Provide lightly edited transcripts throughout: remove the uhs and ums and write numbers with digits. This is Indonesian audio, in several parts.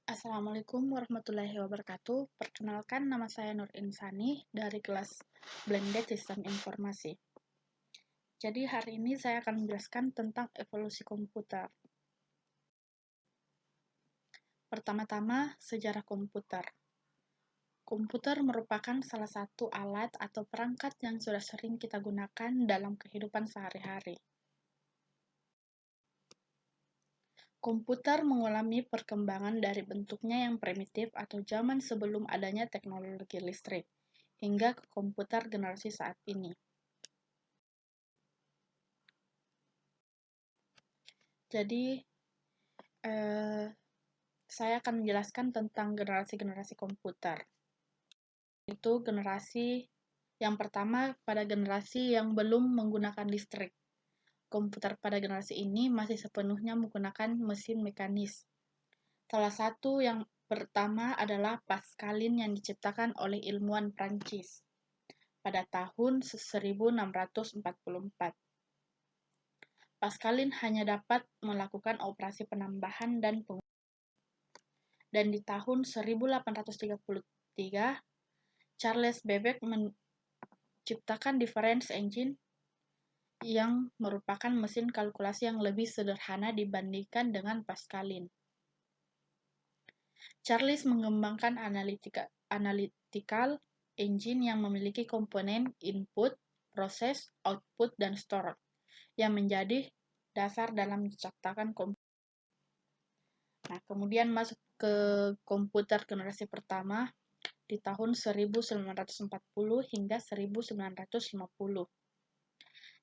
Assalamualaikum warahmatullahi wabarakatuh. Perkenalkan, nama saya Nur Insani dari kelas Blended Sistem Informasi. Jadi hari ini saya akan menjelaskan tentang evolusi komputer. Pertama-tama, sejarah komputer. Komputer merupakan salah satu alat atau perangkat yang sudah sering kita gunakan dalam kehidupan sehari-hari. Komputer mengalami perkembangan dari bentuknya yang primitif atau zaman sebelum adanya teknologi listrik, hingga ke komputer generasi saat ini. Jadi, saya akan menjelaskan tentang generasi-generasi komputer. Itu generasi yang pertama pada generasi yang belum menggunakan listrik. Komputer pada generasi ini masih sepenuhnya menggunakan mesin mekanis. Salah satu yang pertama adalah Pascalin yang diciptakan oleh ilmuwan Prancis pada tahun 1644. Pascalin hanya dapat melakukan operasi penambahan dan di tahun 1833, Charles Babbage menciptakan difference engine yang merupakan mesin kalkulasi yang lebih sederhana dibandingkan dengan Pascalin. Charles mengembangkan analytical engine yang memiliki komponen input, proses, output, dan store, yang menjadi dasar dalam menciptakan komputer. Nah, kemudian masuk ke komputer generasi pertama di tahun 1940 hingga 1950.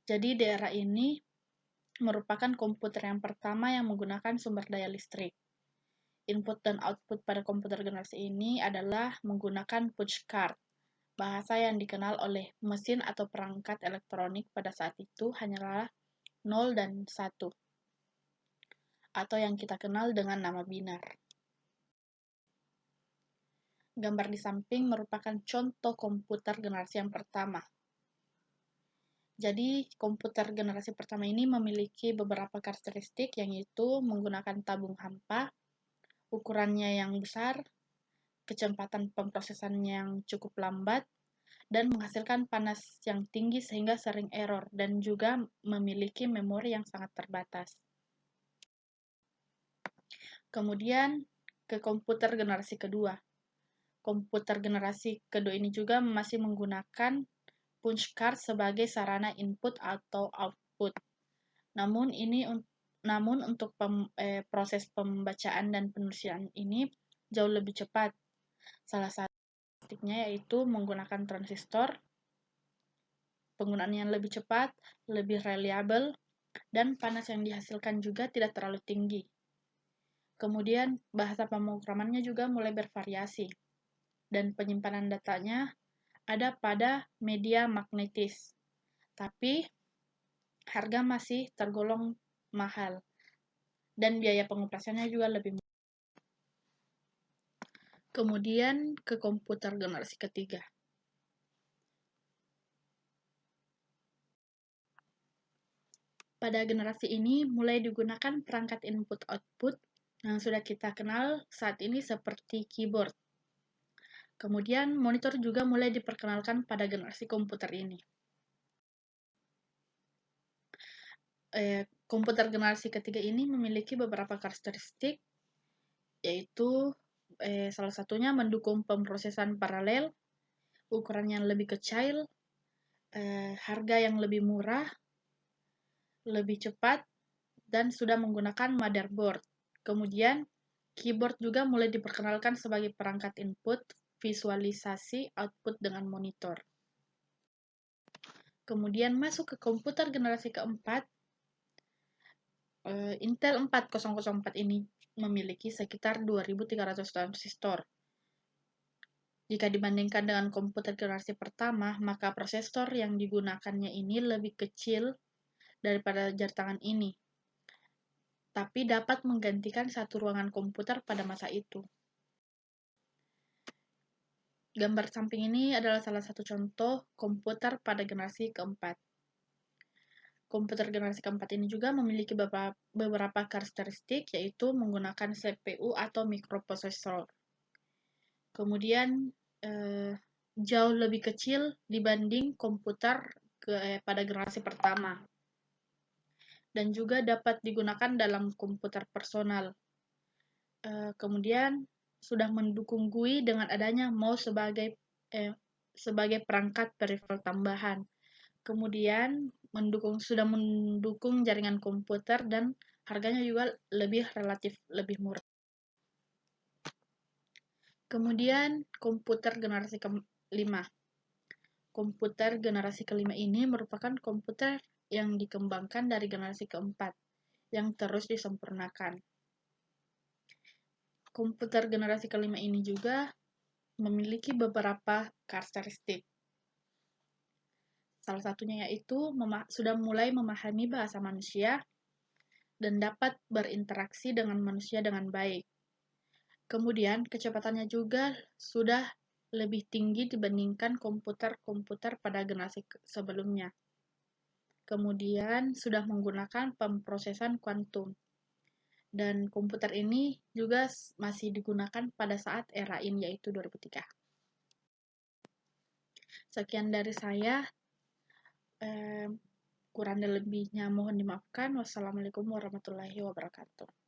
Jadi di era ini merupakan komputer yang pertama yang menggunakan sumber daya listrik. Input dan output pada komputer generasi ini adalah menggunakan punch card, bahasa yang dikenal oleh mesin atau perangkat elektronik pada saat itu hanyalah 0 dan 1, atau yang kita kenal dengan nama binar. Gambar di samping merupakan contoh komputer generasi yang pertama. Jadi, komputer generasi pertama ini memiliki beberapa karakteristik, yaitu menggunakan tabung hampa, ukurannya yang besar, kecepatan pemrosesan yang cukup lambat, dan menghasilkan panas yang tinggi sehingga sering error, dan juga memiliki memori yang sangat terbatas. Kemudian, ke komputer generasi kedua. Komputer generasi kedua ini juga masih menggunakan punch card sebagai sarana input atau output. Namun untuk proses pembacaan dan penulisan ini jauh lebih cepat. Salah satunya yaitu menggunakan transistor, penggunaan yang lebih cepat, lebih reliable, dan panas yang dihasilkan juga tidak terlalu tinggi. Kemudian bahasa pemrogramannya juga mulai bervariasi, dan penyimpanan datanya ada pada media magnetis. Tapi harga masih tergolong mahal, dan biaya pengoperasiannya juga lebih mahal. Kemudian ke komputer generasi ketiga. Pada generasi ini mulai digunakan perangkat input-output yang sudah kita kenal saat ini seperti keyboard. Kemudian monitor juga mulai diperkenalkan pada generasi komputer ini. Komputer generasi ketiga ini memiliki beberapa karakteristik, yaitu salah satunya mendukung pemrosesan paralel, ukuran yang lebih kecil, harga yang lebih murah, lebih cepat, dan sudah menggunakan motherboard. Kemudian, keyboard juga mulai diperkenalkan sebagai perangkat input, visualisasi, output dengan monitor. Kemudian masuk ke komputer generasi keempat, Intel 4004 ini memiliki sekitar 2.300 transistor. Jika dibandingkan dengan komputer generasi pertama, maka prosesor yang digunakannya ini lebih kecil daripada jari tangan ini, tapi dapat menggantikan satu ruangan komputer pada masa itu. Gambar samping ini adalah salah satu contoh komputer pada generasi keempat. Komputer generasi keempat ini juga memiliki beberapa karakteristik, yaitu menggunakan CPU atau mikroprosesor. Kemudian jauh lebih kecil dibanding komputer pada generasi pertama. Dan juga dapat digunakan dalam komputer personal. Kemudian sudah mendukung GUI dengan adanya mouse sebagai perangkat peripheral tambahan. Kemudian sudah mendukung jaringan komputer dan harganya juga relatif lebih murah. Kemudian komputer generasi kelima. Komputer generasi kelima ini merupakan komputer yang dikembangkan dari generasi keempat yang terus disempurnakan. Komputer generasi kelima ini juga memiliki beberapa karakteristik. Salah satunya yaitu sudah mulai memahami bahasa manusia dan dapat berinteraksi dengan manusia dengan baik. Kemudian, kecepatannya juga sudah lebih tinggi dibandingkan komputer-komputer pada generasi sebelumnya. Kemudian, sudah menggunakan pemrosesan kuantum. Dan komputer ini juga masih digunakan pada saat era ini, yaitu 2003. Sekian dari saya. Kurang dan lebihnya mohon dimaafkan. Wassalamualaikum warahmatullahi wabarakatuh.